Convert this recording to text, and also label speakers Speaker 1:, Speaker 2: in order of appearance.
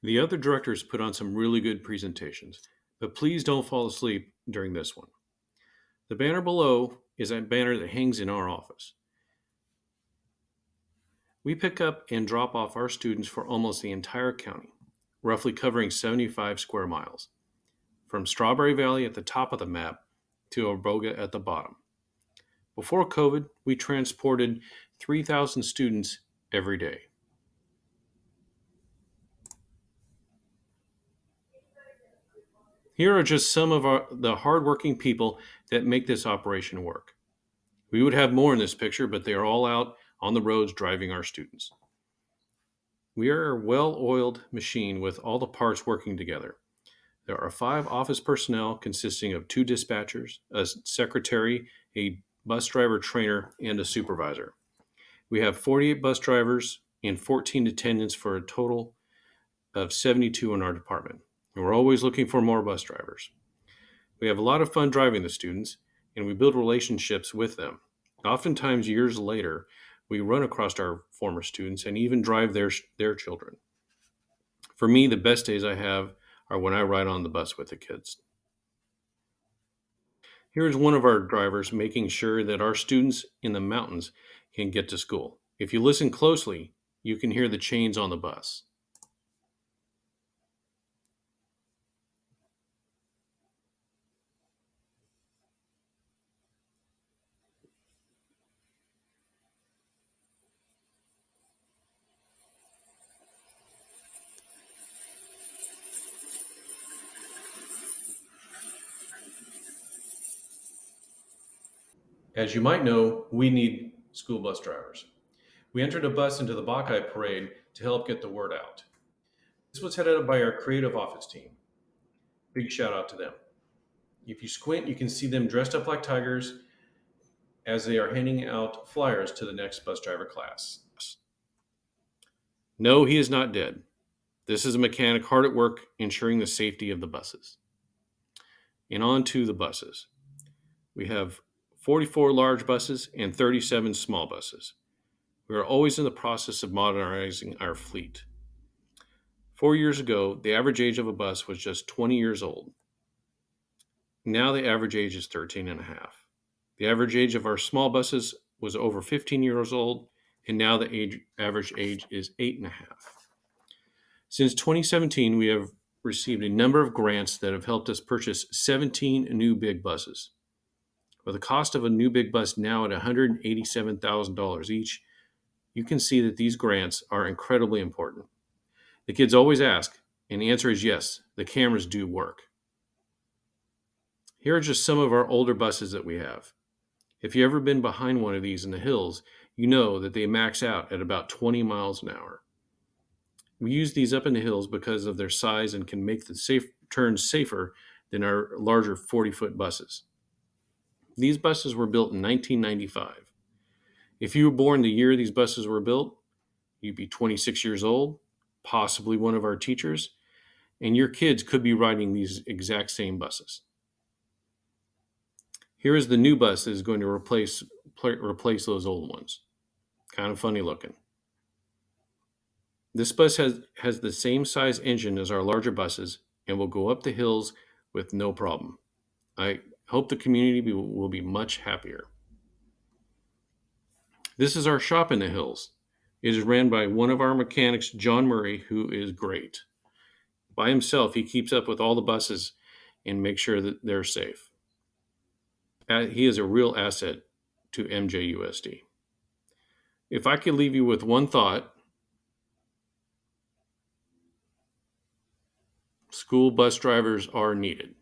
Speaker 1: The other directors put on some really good presentations, but please don't fall asleep during this one. The banner below is a banner that hangs in our office. We pick up and drop off our students for almost the entire county, roughly covering 75 square miles, from Strawberry Valley at the top of the map to Oboga at the bottom. Before COVID, we transported 3,000 students every day. Here are just some of the hardworking people that make this operation work. We would have more in this picture, but they are all out on the roads driving our students. We are a well-oiled machine with all the parts working together. There are 5 office personnel consisting of 2 dispatchers, a secretary, a bus driver trainer, and a supervisor. We have 48 bus drivers and 14 attendants for a total of 72 in our department. And we're always looking for more bus drivers. We have a lot of fun driving the students, and we build relationships with them. Oftentimes, years later, we run across our former students and even drive their children. For me, the best days I have are when I ride on the bus with the kids. Here's one of our drivers making sure that our students in the mountains can get to school. If you listen closely, you can hear the chains on the bus. As you might know, we need school bus drivers. We entered a bus into the Buckeye Parade to help get the word out. This was headed up by our creative office team. Big shout out to them. If you squint, you can see them dressed up like tigers as they are handing out flyers to the next bus driver class. No, he is not dead. This is a mechanic hard at work ensuring the safety of the buses. And on to the buses. We have 44 large buses and 37 small buses. We are always in the process of modernizing our fleet. 4 years ago, the average age of a bus was just 20 years old. Now the average age is 13 and a half. The average age of our small buses was over 15 years old, and now the average age is 8 and a half. Since 2017, we have received a number of grants that have helped us purchase 17 new big buses. With the cost of a new big bus now at $187,000 each, you can see that these grants are incredibly important. The kids always ask, and the answer is yes, the cameras do work. Here are just some of our older buses that we have. If you've ever been behind one of these in the hills, you know that they max out at about 20 miles an hour. We use these up in the hills because of their size and can make the turns safer than our larger 40-foot buses. These buses were built in 1995. If you were born the year these buses were built, you'd be 26 years old, possibly one of our teachers, and your kids could be riding these exact same buses. Here is the new bus that is going to replace those old ones. Kind of funny looking. This bus has the same size engine as our larger buses and will go up the hills with no problem. I hope the community will be much happier. This is our shop in the hills. It is ran by one of our mechanics, John Murray, who is great. By himself, he keeps up with all the buses and makes sure that they're safe. He is a real asset to MJUSD. If I could leave you with one thought, school bus drivers are needed.